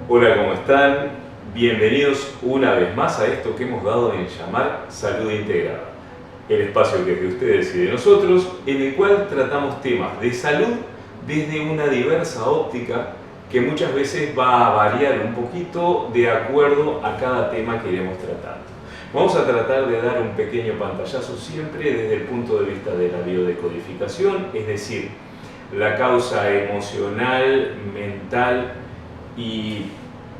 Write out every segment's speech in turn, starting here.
Hola, ¿cómo están? Bienvenidos una vez más a esto que hemos dado en llamar Salud Integrada, el espacio que es de ustedes y de nosotros, en el cual tratamos temas de salud desde una diversa óptica que muchas veces va a variar un poquito de acuerdo a cada tema que iremos tratando. Vamos a tratar de dar un pequeño pantallazo siempre desde el punto de vista de la biodecodificación, es decir, la causa emocional, mental y,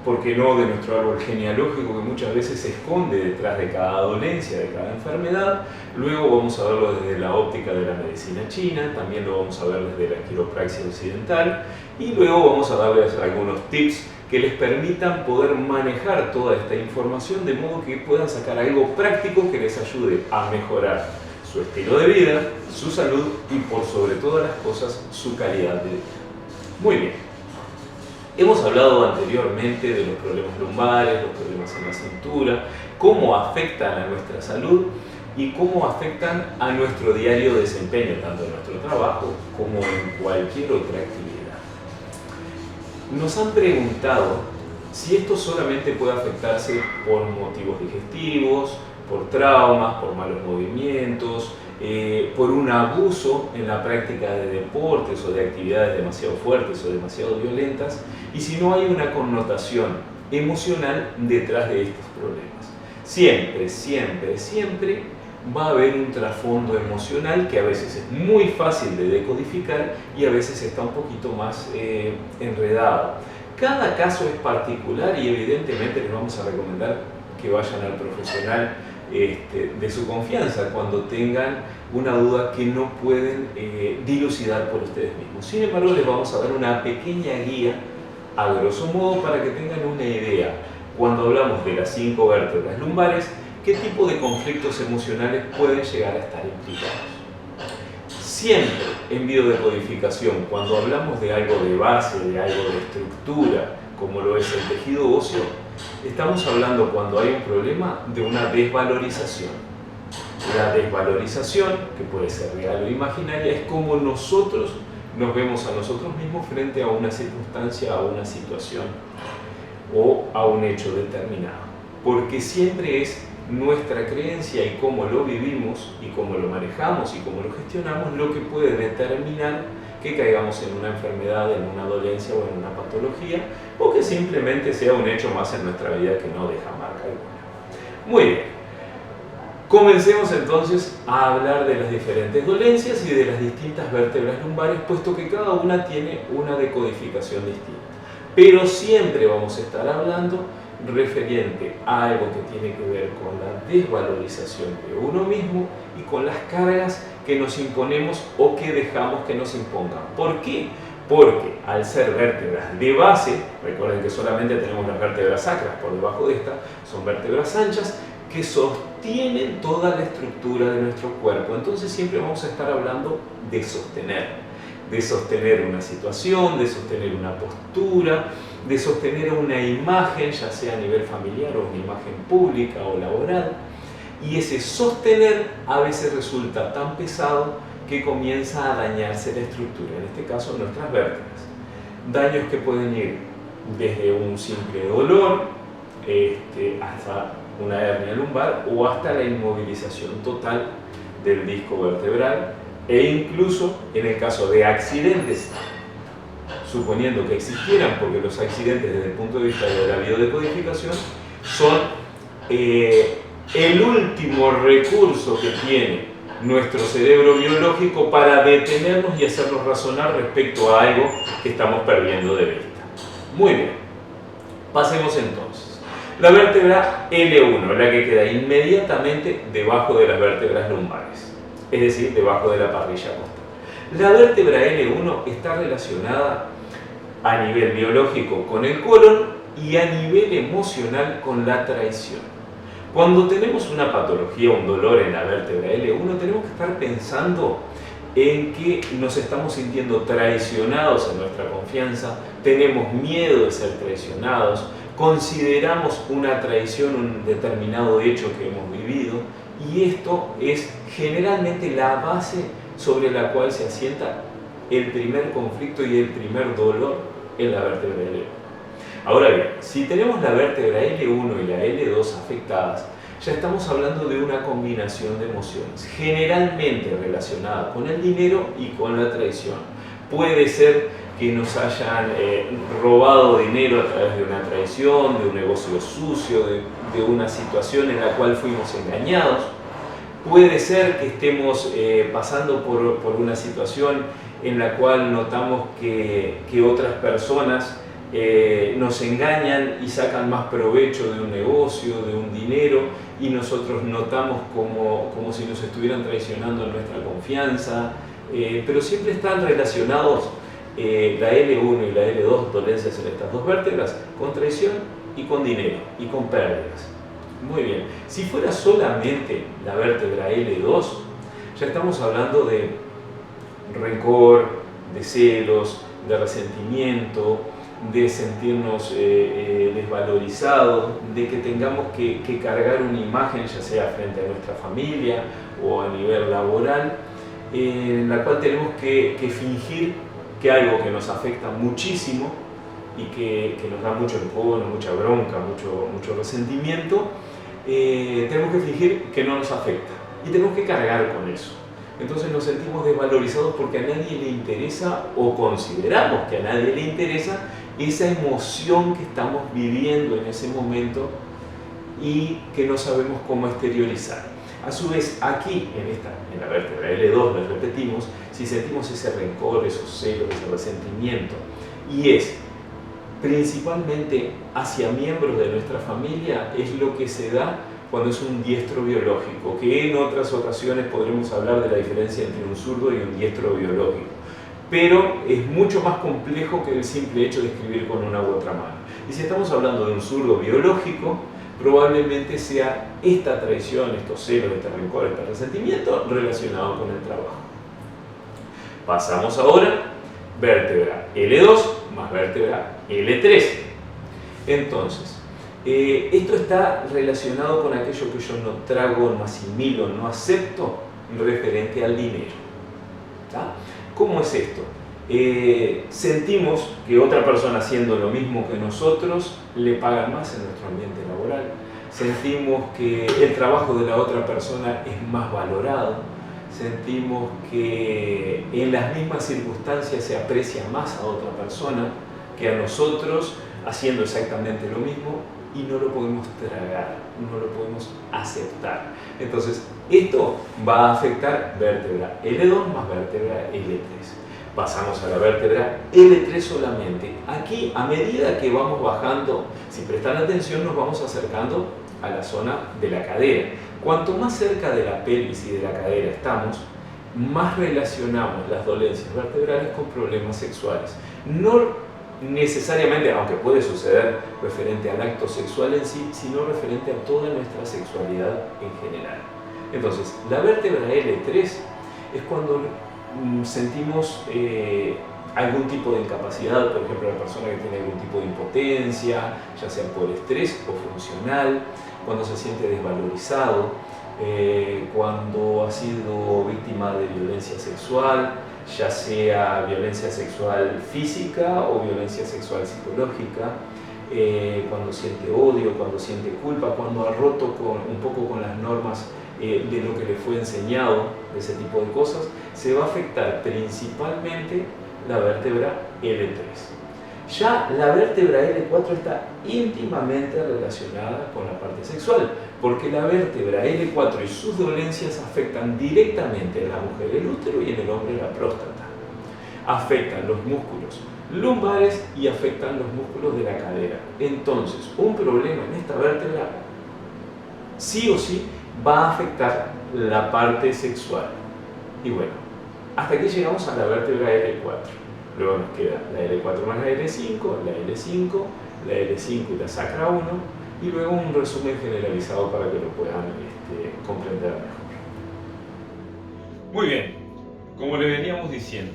por qué no, de nuestro árbol genealógico que muchas veces se esconde detrás de cada dolencia, de cada enfermedad. Luego vamos a verlo desde la óptica de la medicina china, también lo vamos a ver desde la quiropraxia occidental y luego vamos a darles algunos tips que les permitan poder manejar toda esta información de modo que puedan sacar algo práctico que les ayude a mejorar su estilo de vida, su salud y por sobre todas las cosas su calidad de vida. Muy bien. Hemos hablado anteriormente de los problemas lumbares, los problemas en la cintura, cómo afectan a nuestra salud y cómo afectan a nuestro diario desempeño, tanto en nuestro trabajo como en cualquier otra actividad. Nos han preguntado si esto solamente puede afectarse por motivos digestivos, por traumas, por malos movimientos, por un abuso en la práctica de deportes o de actividades demasiado fuertes o demasiado violentas, y si no hay una connotación emocional detrás de estos problemas. Siempre, siempre, siempre va a haber un trasfondo emocional que a veces es muy fácil de decodificar y a veces está un poquito más enredado. Cada caso es particular y evidentemente les vamos a recomendar que vayan al profesional de su confianza cuando tengan una duda que no pueden dilucidar por ustedes mismos. Sin embargo, les vamos a dar una pequeña guía a grosso modo para que tengan una idea, cuando hablamos de las 5 vértebras lumbares, qué tipo de conflictos emocionales pueden llegar a estar implicados. Siempre en biodecodificación, cuando hablamos de algo de base, de algo de estructura, como lo es el tejido óseo, estamos hablando, cuando hay un problema, de una desvalorización. La desvalorización, que puede ser real o imaginaria, es como nosotros nos vemos a nosotros mismos frente a una circunstancia, a una situación o a un hecho determinado. Porque siempre es nuestra creencia y cómo lo vivimos y cómo lo manejamos y cómo lo gestionamos lo que puede determinar que caigamos en una enfermedad, en una dolencia o en una patología, o que simplemente sea un hecho más en nuestra vida que no deja marca alguna. Muy bien. Comencemos entonces a hablar de las diferentes dolencias y de las distintas vértebras lumbares, puesto que cada una tiene una decodificación distinta. Pero siempre vamos a estar hablando referente a algo que tiene que ver con la desvalorización de uno mismo y con las cargas que nos imponemos o que dejamos que nos impongan. ¿Por qué? Porque al ser vértebras de base, recuerden que solamente tenemos las vértebras sacras por debajo de esta, son vértebras anchas que sostienen toda la estructura de nuestro cuerpo. Entonces siempre vamos a estar hablando de sostener una situación, de sostener una postura, de sostener una imagen, ya sea a nivel familiar o una imagen pública o laboral. Y ese sostener a veces resulta tan pesado que comienza a dañarse la estructura, en este caso nuestras vértebras. Daños que pueden ir desde un simple dolor hasta una hernia lumbar o hasta la inmovilización total del disco vertebral, e incluso en el caso de accidentes, suponiendo que existieran, porque los accidentes desde el punto de vista de la biodecodificación son el último recurso que tiene nuestro cerebro biológico para detenernos y hacernos razonar respecto a algo que estamos perdiendo de vista. Muy bien, pasemos entonces. La vértebra L1, la que queda inmediatamente debajo de las vértebras lumbares, es decir, debajo de la parrilla costal. La vértebra L1 está relacionada a nivel biológico con el colon y a nivel emocional con la traición. Cuando tenemos una patología, un dolor en la vértebra L1, tenemos que estar pensando en que nos estamos sintiendo traicionados en nuestra confianza, tenemos miedo de ser traicionados, consideramos una traición un determinado hecho que hemos vivido, y esto es generalmente la base sobre la cual se asienta el primer conflicto y el primer dolor en la vértebra L1. Ahora bien, si tenemos la vértebra L1 y la L2 afectadas, ya estamos hablando de una combinación de emociones, generalmente relacionada con el dinero y con la traición. Puede ser que nos hayan robado dinero a través de una traición, de un negocio sucio, de una situación en la cual fuimos engañados. Puede ser que estemos pasando por una situación en la cual notamos que otras personas nos engañan y sacan más provecho de un negocio, de un dinero, y nosotros notamos como si nos estuvieran traicionando en nuestra confianza, pero siempre están relacionados la L1 y la L2, dolencias en estas dos vértebras, con traición y con dinero y con pérdidas. Muy bien, si fuera solamente la vértebra L2, ya estamos hablando de rencor, de celos, de resentimiento, de sentirnos desvalorizados, de que tengamos que cargar una imagen, ya sea frente a nuestra familia o a nivel laboral, en la cual tenemos que fingir que algo que nos afecta muchísimo y que nos da mucho encono, mucha bronca, mucho resentimiento, tenemos que fingir que no nos afecta y tenemos que cargar con eso. Entonces nos sentimos desvalorizados porque a nadie le interesa, o consideramos que a nadie le interesa, esa emoción que estamos viviendo en ese momento y que no sabemos cómo exteriorizar. A su vez, aquí en la vértebra L2, lo repetimos, si sentimos ese rencor, esos celos, ese resentimiento, y es principalmente hacia miembros de nuestra familia, es lo que se da cuando es un diestro biológico, que en otras ocasiones podremos hablar de la diferencia entre un zurdo y un diestro biológico, pero es mucho más complejo que el simple hecho de escribir con una u otra mano. Y si estamos hablando de un zurdo biológico, probablemente sea esta traición, estos celos, este rencor, este resentimiento relacionado con el trabajo. Pasamos ahora, vértebra L2 más vértebra L3. Entonces, esto está relacionado con aquello que yo no trago, no asimilo, no acepto referente al dinero. ¿Tá? ¿Cómo es esto? Sentimos que otra persona haciendo lo mismo que nosotros le paga más en nuestro ambiente laboral. Sentimos que el trabajo de la otra persona es más valorado. Sentimos que en las mismas circunstancias se aprecia más a otra persona que a nosotros haciendo exactamente lo mismo, y no lo podemos tragar, no lo podemos aceptar. Entonces, esto va a afectar vértebra L2 más vértebra L3. Pasamos a la vértebra L3 solamente. Aquí, a medida que vamos bajando, si prestan atención, nos vamos acercando a la zona de la cadera. Cuanto más cerca de la pelvis y de la cadera estamos, más relacionamos las dolencias vertebrales con problemas sexuales. No necesariamente, aunque puede suceder referente al acto sexual en sí, sino referente a toda nuestra sexualidad en general. Entonces, la vértebra L3 es cuando sentimos algún tipo de incapacidad, por ejemplo, la persona que tiene algún tipo de impotencia, ya sea por estrés o funcional, cuando se siente desvalorizado, cuando ha sido víctima de violencia sexual, ya sea violencia sexual física o violencia sexual psicológica, cuando siente odio, cuando siente culpa, cuando ha roto un poco con las normas de lo que le fue enseñado, de ese tipo de cosas, se va a afectar principalmente la vértebra L3. Ya la vértebra L4 está íntimamente relacionada con la parte sexual, porque la vértebra L4 y sus dolencias afectan directamente en la mujer el útero y en el hombre la próstata. Afectan los músculos lumbares y afectan los músculos de la cadera. Entonces, un problema en esta vértebra sí o sí va a afectar la parte sexual. Y bueno, hasta aquí llegamos a la vértebra L4. Luego nos queda la L4 más la L5, la L5, la L5 y la sacra 1, y luego un resumen generalizado para que lo puedan comprender mejor. Muy bien, como le veníamos diciendo,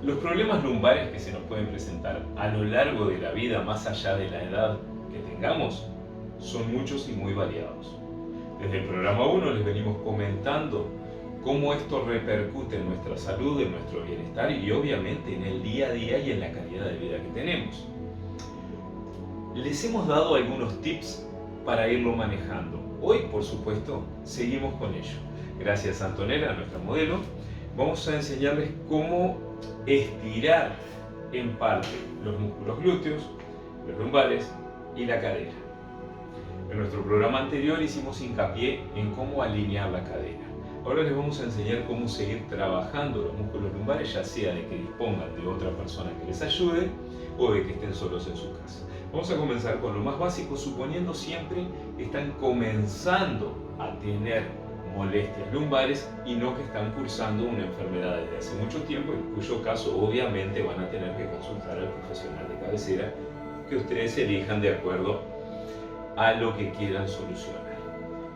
los problemas lumbares que se nos pueden presentar a lo largo de la vida, más allá de la edad que tengamos, son muchos y muy variados. Desde el programa 1 les venimos comentando cómo esto repercute en nuestra salud, en nuestro bienestar y obviamente en el día a día y en la calidad de vida que tenemos. les hemos dado algunos tips para irlo manejando. Hoy, por supuesto, seguimos con ello. Gracias a Antonella, nuestra modelo, vamos a enseñarles cómo estirar en parte los músculos glúteos, los lumbares y la cadera. En nuestro programa anterior hicimos hincapié en cómo alinear la cadera. Ahora les vamos a enseñar cómo seguir trabajando los músculos lumbares, ya sea de que dispongan de otra persona que les ayude o de que estén solos en su casa. Vamos a comenzar con lo más básico, suponiendo siempre que están comenzando a tener molestias lumbares y no que están cursando una enfermedad desde hace mucho tiempo, en cuyo caso obviamente van a tener que consultar al profesional de cabecera que ustedes elijan de acuerdo a lo que quieran solucionar.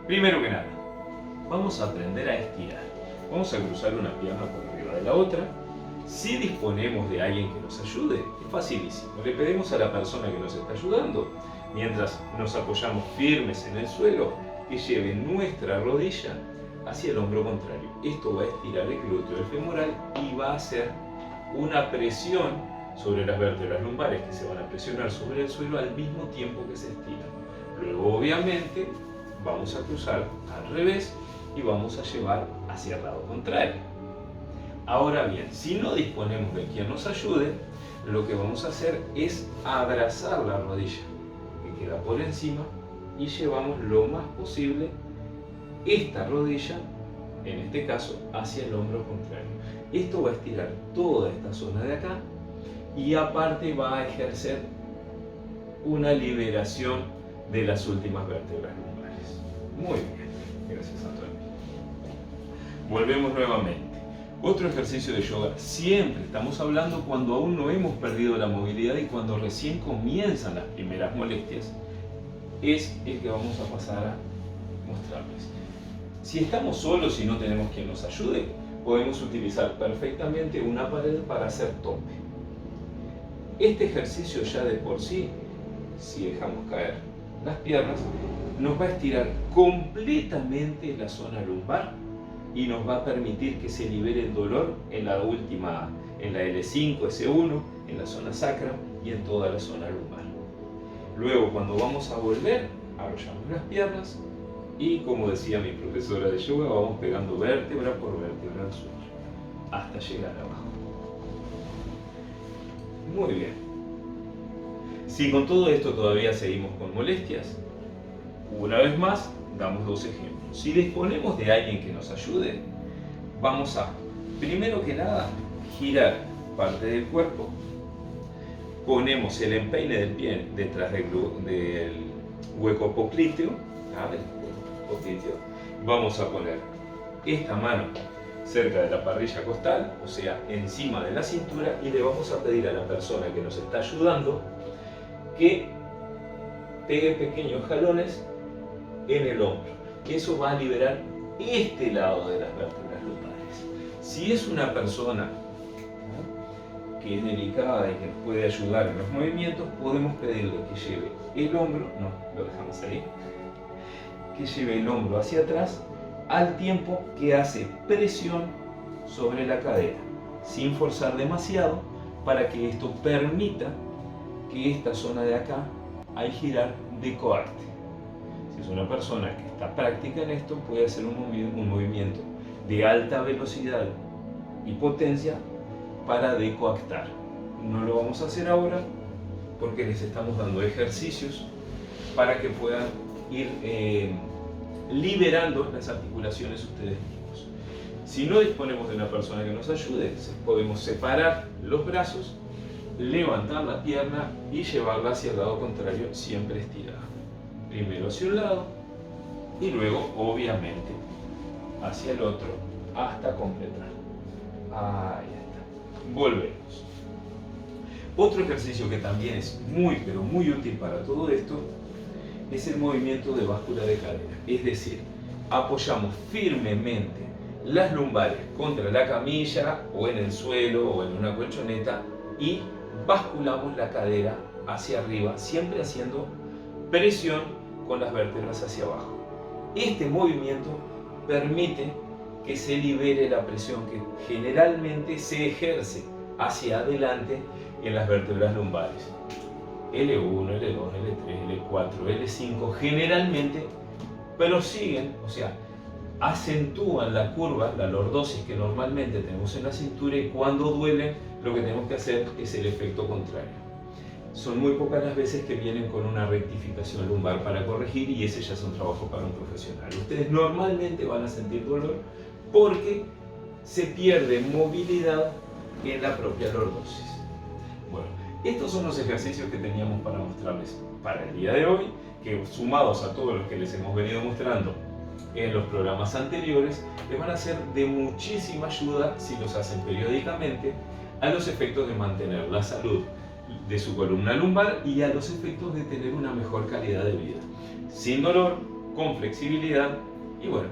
Primero que nada, vamos a aprender a estirar. Vamos a cruzar una pierna por arriba de la otra. Si disponemos de alguien que nos ayude, es facilísimo. Le pedimos a la persona que nos está ayudando, mientras nos apoyamos firmes en el suelo, que lleve nuestra rodilla hacia el hombro contrario. Esto va a estirar el glúteo del femoral y va a hacer una presión sobre las vértebras lumbares que se van a presionar sobre el suelo al mismo tiempo que se estiran. Luego, obviamente, vamos a cruzar al revés y vamos a llevar hacia el lado contrario. Ahora bien, si no disponemos de quien nos ayude, lo que vamos a hacer es abrazar la rodilla que queda por encima y llevamos lo más posible esta rodilla, en este caso, hacia el hombro contrario. Esto va a estirar toda esta zona de acá y aparte va a ejercer una liberación de las últimas vértebras lumbares. Muy bien, gracias Antonio. Volvemos nuevamente. Otro ejercicio de yoga, siempre estamos hablando cuando aún no hemos perdido la movilidad y cuando recién comienzan las primeras molestias, es el que vamos a pasar a mostrarles. Si estamos solos y no tenemos quien nos ayude, podemos utilizar perfectamente una pared para hacer tope. Este ejercicio ya de por sí, si dejamos caer las piernas, nos va a estirar completamente la zona lumbar y nos va a permitir que se libere el dolor en la última, en la L5, S1, en la zona sacra y en toda la zona lumbar. Luego, cuando vamos a volver, arrollamos las piernas y, como decía mi profesora de yoga, vamos pegando vértebra por vértebra al suelo hasta llegar abajo. Muy bien. Si con todo esto todavía seguimos con molestias, una vez más damos dos ejemplos. Si disponemos de alguien que nos ayude, vamos a, primero que nada, girar parte del cuerpo. Ponemos el empeine del pie detrás del hueco popliteo. Vamos a poner esta mano cerca de la parrilla costal, o sea, encima de la cintura, y le vamos a pedir a la persona que nos está ayudando que pegue pequeños jalones en el hombro. Eso va a liberar este lado de las vértebras lumbares. Si es una persona que es delicada y que nos puede ayudar en los movimientos, podemos pedirle que lleve el hombro, no, lo dejamos ahí, que lleve el hombro hacia atrás al tiempo que hace presión sobre la cadera, sin forzar demasiado, para que esto permita que esta zona de acá, al girar, decoacte. Si es una persona que está práctica en esto, puede hacer un movimiento de alta velocidad y potencia para decoactar. No lo vamos a hacer ahora porque les estamos dando ejercicios para que puedan ir liberando las articulaciones ustedes mismos. Si no disponemos de una persona que nos ayude, podemos separar los brazos, levantar la pierna y llevarla hacia el lado contrario, siempre estirada. Primero hacia un lado y luego, obviamente, hacia el otro hasta completar. Ahí está. Volvemos. Otro ejercicio que también es muy, pero muy útil para todo esto es el movimiento de báscula de cadera. Es decir, apoyamos firmemente las lumbares contra la camilla o en el suelo o en una colchoneta y basculamos la cadera hacia arriba, siempre haciendo presión con las vértebras hacia abajo. Este movimiento permite que se libere la presión que generalmente se ejerce hacia adelante en las vértebras lumbares. L1, L2, L3, L4, L5 generalmente prosiguen, o sea, acentúan la curva, la lordosis que normalmente tenemos en la cintura, y cuando duele lo que tenemos que hacer es el efecto contrario. Son muy pocas las veces que vienen con una rectificación lumbar para corregir, y ese ya es un trabajo para un profesional. Ustedes normalmente van a sentir dolor porque se pierde movilidad en la propia lordosis. Bueno, estos son los ejercicios que teníamos para mostrarles para el día de hoy, que sumados a todos los que les hemos venido mostrando en los programas anteriores, les van a ser de muchísima ayuda si los hacen periódicamente, a los efectos de mantener la salud de su columna lumbar y a los efectos de tener una mejor calidad de vida, sin dolor, con flexibilidad. Y bueno,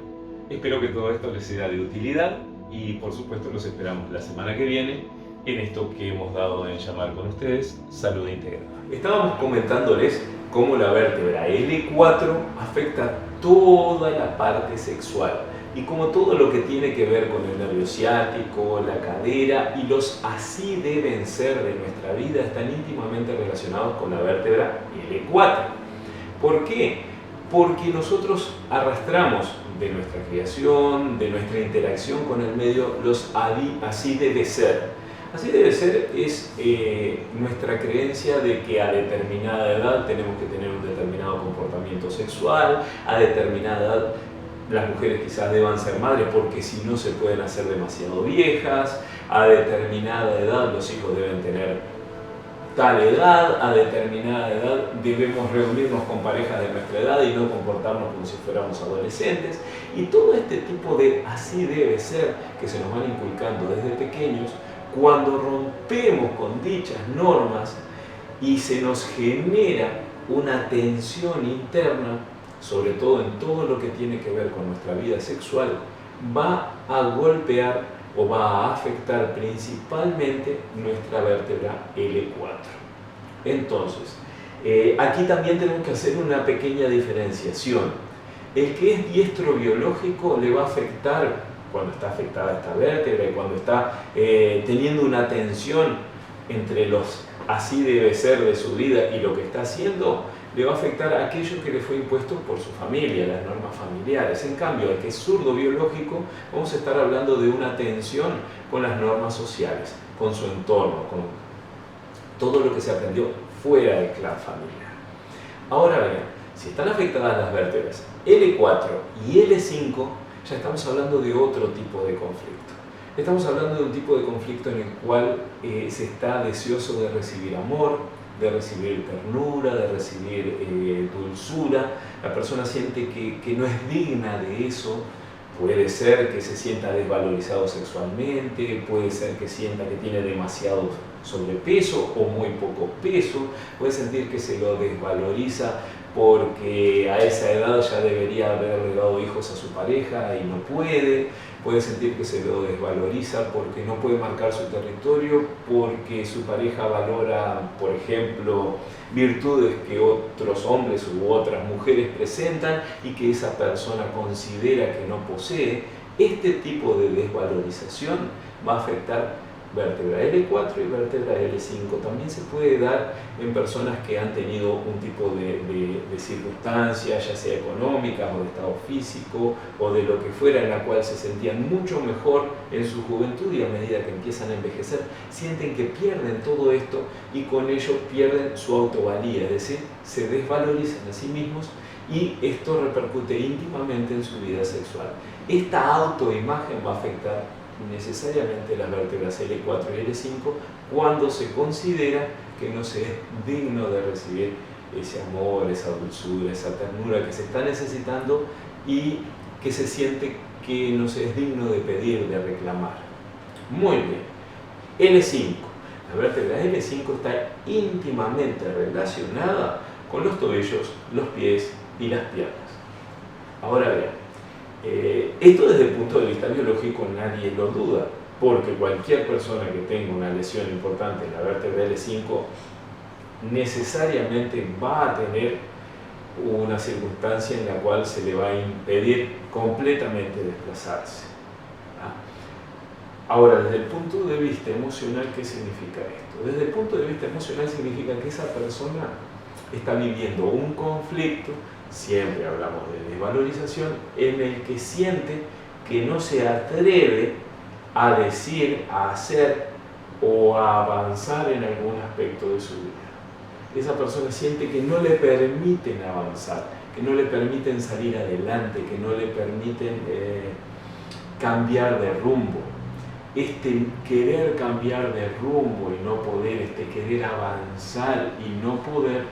espero que todo esto les sea de utilidad, y por supuesto los esperamos la semana que viene en esto que hemos dado en llamar con ustedes Salud Integrada. Estábamos comentándoles cómo la vértebra L4 afecta toda la parte sexual, y como todo lo que tiene que ver con el nervio ciático, la cadera y los así deben ser de nuestra vida están íntimamente relacionados con la vértebra L4. ¿Por qué? Porque nosotros arrastramos de nuestra creación, de nuestra interacción con el medio, los así debe ser. Así debe ser es nuestra creencia de que a determinada edad tenemos que tener un determinado comportamiento sexual, a determinada edad las mujeres quizás deban ser madres porque si no se pueden hacer demasiado viejas, a determinada edad los hijos deben tener tal edad, a determinada edad debemos reunirnos con parejas de nuestra edad y no comportarnos como si fuéramos adolescentes, y todo este tipo de así debe ser que se nos van inculcando desde pequeños. Cuando rompemos con dichas normas y se nos genera una tensión interna, sobre todo en todo lo que tiene que ver con nuestra vida sexual, va a golpear o va a afectar principalmente nuestra vértebra L4. Entonces, aquí también tenemos que hacer una pequeña diferenciación. El que es diestro biológico le va a afectar cuando está afectada esta vértebra y cuando está teniendo una tensión entre los así debe ser de su vida y lo que está haciendo, le va a afectar a aquello que le fue impuesto por su familia, las normas familiares. En cambio, al que es zurdo biológico, vamos a estar hablando de una tensión con las normas sociales, con su entorno, con todo lo que se aprendió fuera del clan familiar. Ahora bien, si están afectadas las vértebras L4 y L5, ya estamos hablando de otro tipo de conflicto. Estamos hablando de un tipo de conflicto en el cual se está deseoso de recibir amor, de recibir ternura, de recibir dulzura. La persona siente que no es digna de eso. Puede ser que se sienta desvalorizado sexualmente, puede ser que sienta que tiene demasiado sobrepeso o muy poco peso, puede sentir que se lo desvaloriza porque a esa edad ya debería haberle dado hijos a su pareja y no puede sentir que se lo desvaloriza porque no puede marcar su territorio, porque su pareja valora, por ejemplo, virtudes que otros hombres u otras mujeres presentan y que esa persona considera que no posee. Este tipo de desvalorización va a afectar vértebra L4 y vértebra L5. También se puede dar en personas que han tenido un tipo de circunstancia, ya sea económica o de estado físico o de lo que fuera, en la cual se sentían mucho mejor en su juventud y a medida que empiezan a envejecer sienten que pierden todo esto y con ello pierden su autovalía, es decir, se desvalorizan a sí mismos y esto repercute íntimamente en su vida sexual. Esta autoimagen va a afectar necesariamente las vértebras L4 y L5 cuando se considera que no se es digno de recibir ese amor, esa dulzura, esa ternura que se está necesitando y que se siente que no se es digno de pedir, de reclamar. Muy bien. L5. La vértebra L5 está íntimamente relacionada con los tobillos, los pies y las piernas. Ahora bien, esto desde el punto de vista biológico nadie lo duda, porque cualquier persona que tenga una lesión importante en la vértebra L5 necesariamente va a tener una circunstancia en la cual se le va a impedir completamente desplazarse. Ahora, desde el punto de vista emocional, ¿qué significa esto? Desde el punto de vista emocional significa que esa persona está viviendo un conflicto, siempre hablamos de desvalorización, en el que siente que no se atreve a decir, a hacer o a avanzar en algún aspecto de su vida. Esa persona siente que no le permiten avanzar, que no le permiten salir adelante, que no le permiten cambiar de rumbo. Este querer cambiar de rumbo y no poder, este querer avanzar y no poder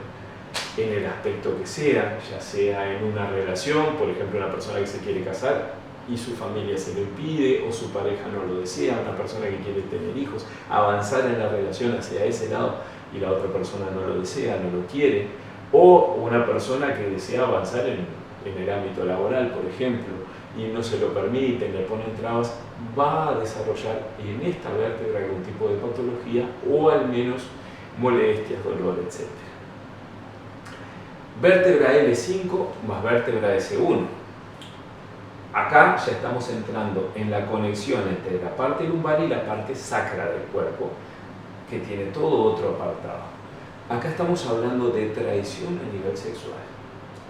en el aspecto que sea, ya sea en una relación, por ejemplo una persona que se quiere casar y su familia se lo impide o su pareja no lo desea, una persona que quiere tener hijos, avanzar en la relación hacia ese lado y la otra persona no lo desea, no lo quiere, o una persona que desea avanzar en el ámbito laboral, por ejemplo, y no se lo permiten, le ponen trabas, va a desarrollar en esta vértebra algún tipo de patología o al menos molestias, dolor, etc. Vértebra L5 más vértebra S1. Acá ya estamos entrando en la conexión entre la parte lumbar y la parte sacra del cuerpo, que tiene todo otro apartado. Acá estamos hablando de traición a nivel sexual.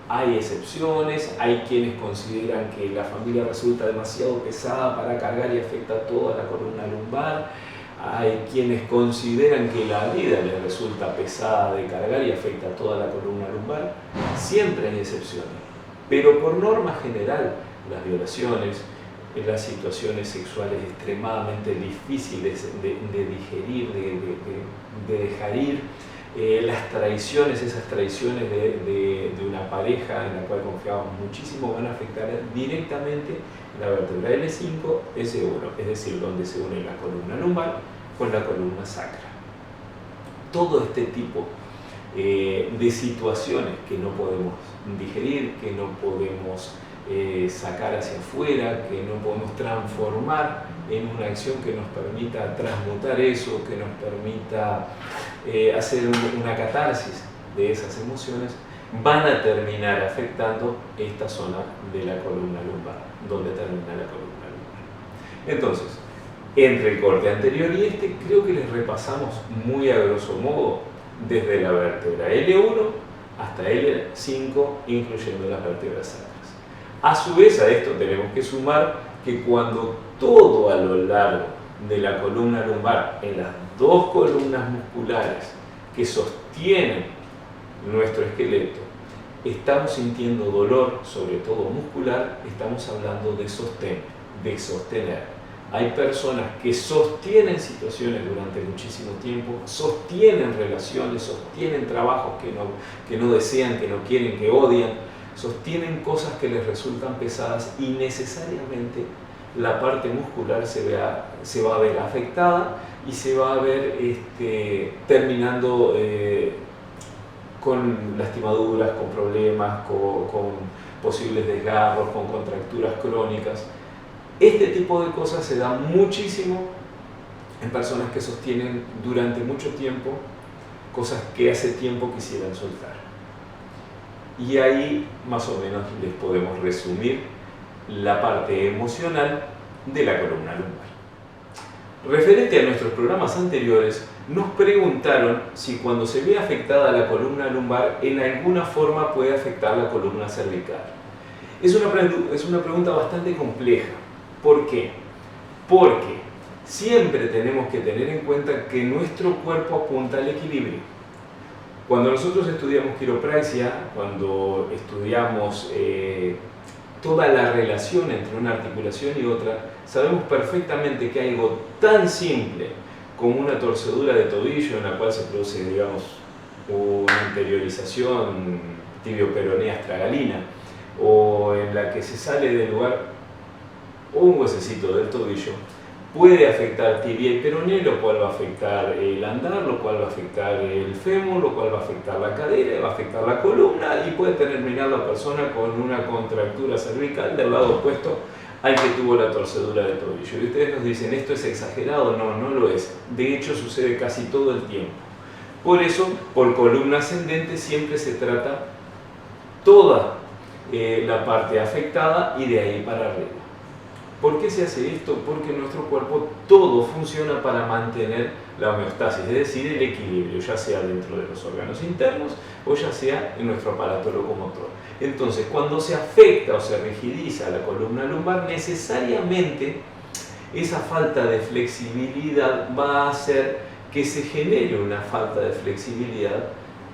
Hay excepciones, hay quienes consideran que la familia resulta demasiado pesada para cargar y afecta toda la columna lumbar. Hay quienes consideran que la vida les resulta pesada de cargar y afecta toda la columna lumbar. Siempre hay excepciones, pero por norma general, las violaciones, las situaciones sexuales extremadamente difíciles de digerir, de dejar ir, las traiciones, esas traiciones de una pareja en la cual confiábamos muchísimo, van a afectar directamente la vértebra L5, S1, es decir, donde se une la columna lumbar con la columna sacra. Todo este tipo de situaciones que no podemos digerir, que no podemos sacar hacia afuera, que no podemos transformar en una acción que nos permita transmutar eso, que nos permita hacer una catarsis de esas emociones, van a terminar afectando esta zona de la columna lumbar, donde termina la columna lumbar. Entonces, entre el corte anterior y este, creo que les repasamos muy a grosso modo desde la vértebra L1 hasta L5, incluyendo las vértebras sacras. A su vez a esto tenemos que sumar que cuando todo a lo largo de la columna lumbar, en las dos columnas musculares que sostienen nuestro esqueleto, estamos sintiendo dolor, sobre todo muscular, estamos hablando de sostén, de sostener. Hay personas que sostienen situaciones durante muchísimo tiempo, sostienen relaciones, sostienen trabajos que no desean, que no quieren, que odian, sostienen cosas que les resultan pesadas y necesariamente la parte muscular se va a ver afectada y se va a ver terminando con lastimaduras, con problemas, con posibles desgarros, con contracturas crónicas. Este tipo de cosas se da muchísimo en personas que sostienen durante mucho tiempo cosas que hace tiempo quisieran soltar. Y ahí más o menos les podemos resumir la parte emocional de la columna lumbar. Referente a nuestros programas anteriores, nos preguntaron si cuando se ve afectada la columna lumbar, en alguna forma puede afectar la columna cervical. Es una pregunta bastante compleja. ¿Por qué? Porque siempre tenemos que tener en cuenta que nuestro cuerpo apunta al equilibrio. Cuando nosotros estudiamos quiropraxia, cuando estudiamos toda la relación entre una articulación y otra, sabemos perfectamente que algo tan simple como una torcedura de tobillo en la cual se produce, digamos, una anteriorización tibio-peronea astragalina, o en la que se sale del lugar un huesecito del tobillo, puede afectar tibia y peroné, lo cual va a afectar el andar, lo cual va a afectar el fémur, lo cual va a afectar la cadera, va a afectar la columna y puede terminar la persona con una contractura cervical del lado opuesto al que tuvo la torcedura de tobillo. Y ustedes nos dicen, ¿esto es exagerado? No, no lo es. De hecho, sucede casi todo el tiempo. Por eso, por columna ascendente siempre se trata toda la parte afectada y de ahí para arriba. ¿Por qué se hace esto? Porque en nuestro cuerpo todo funciona para mantener la homeostasis, es decir, el equilibrio, ya sea dentro de los órganos internos o ya sea en nuestro aparato locomotor. Entonces, cuando se afecta o se rigidiza la columna lumbar, necesariamente esa falta de flexibilidad va a hacer que se genere una falta de flexibilidad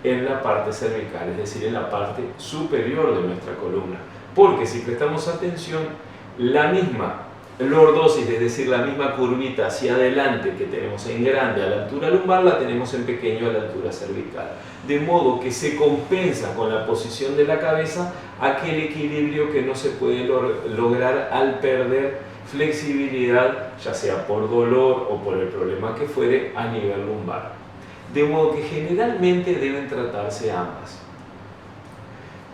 en la parte cervical, es decir, en la parte superior de nuestra columna. Porque si prestamos atención, la misma lordosis, es decir, la misma curvita hacia adelante que tenemos en grande a la altura lumbar, la tenemos en pequeño a la altura cervical. De modo que se compensa con la posición de la cabeza aquel equilibrio que no se puede lograr al perder flexibilidad, ya sea por dolor o por el problema que fuere, a nivel lumbar. De modo que generalmente deben tratarse ambas.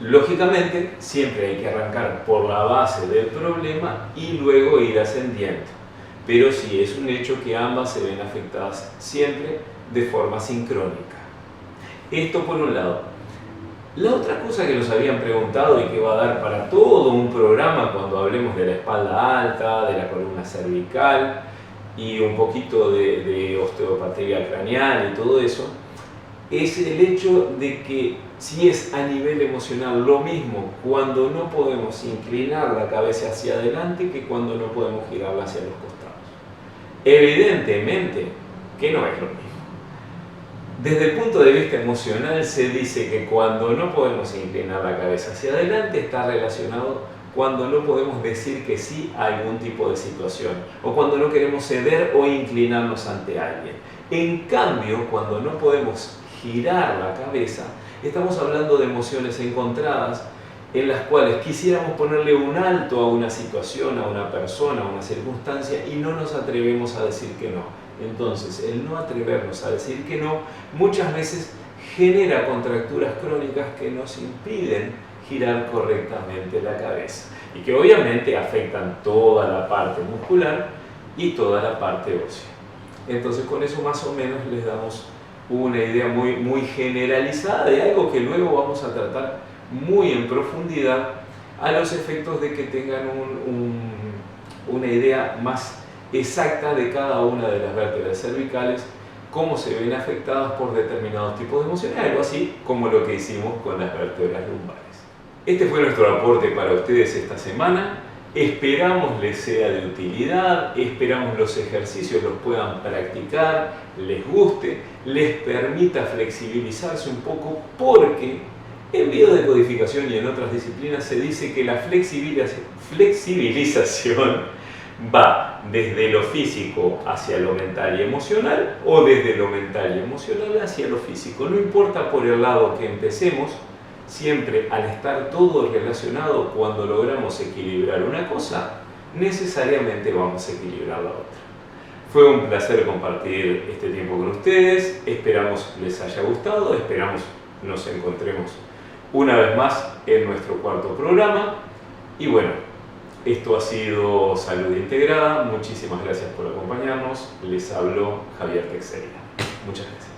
Lógicamente, siempre hay que arrancar por la base del problema y luego ir ascendiendo. Pero sí es un hecho que ambas se ven afectadas siempre de forma sincrónica. Esto por un lado. La otra cosa que nos habían preguntado y que va a dar para todo un programa cuando hablemos de la espalda alta, de la columna cervical y un poquito de osteopatía craneal y todo eso, es el hecho de que si es a nivel emocional lo mismo cuando no podemos inclinar la cabeza hacia adelante que cuando no podemos girarla hacia los costados. Evidentemente que no es lo mismo. Desde el punto de vista emocional se dice que cuando no podemos inclinar la cabeza hacia adelante está relacionado cuando no podemos decir que sí a algún tipo de situación o cuando no queremos ceder o inclinarnos ante alguien. En cambio, cuando no podemos girar la cabeza, estamos hablando de emociones encontradas en las cuales quisiéramos ponerle un alto a una situación, a una persona, a una circunstancia y no nos atrevemos a decir que no. Entonces, el no atrevernos a decir que no muchas veces genera contracturas crónicas que nos impiden girar correctamente la cabeza y que obviamente afectan toda la parte muscular y toda la parte ósea. Entonces, con eso más o menos les damos una idea muy generalizada de algo que luego vamos a tratar muy en profundidad a los efectos de que tengan una idea más exacta de cada una de las vértebras cervicales, cómo se ven afectadas por determinados tipos de emociones, algo así como lo que hicimos con las vértebras lumbares. Este fue nuestro aporte para ustedes esta semana. Esperamos les sea de utilidad, esperamos los ejercicios los puedan practicar, les guste, les permita flexibilizarse un poco, porque en biodecodificación y en otras disciplinas se dice que la flexibilización va desde lo físico hacia lo mental y emocional o desde lo mental y emocional hacia lo físico. No importa por el lado que empecemos, siempre al estar todo relacionado, cuando logramos equilibrar una cosa, necesariamente vamos a equilibrar la otra. Fue un placer compartir este tiempo con ustedes, esperamos les haya gustado, esperamos nos encontremos una vez más en nuestro cuarto programa y bueno, esto ha sido Salud Integrada, muchísimas gracias por acompañarnos, les habló Javier Teixeira. Muchas gracias.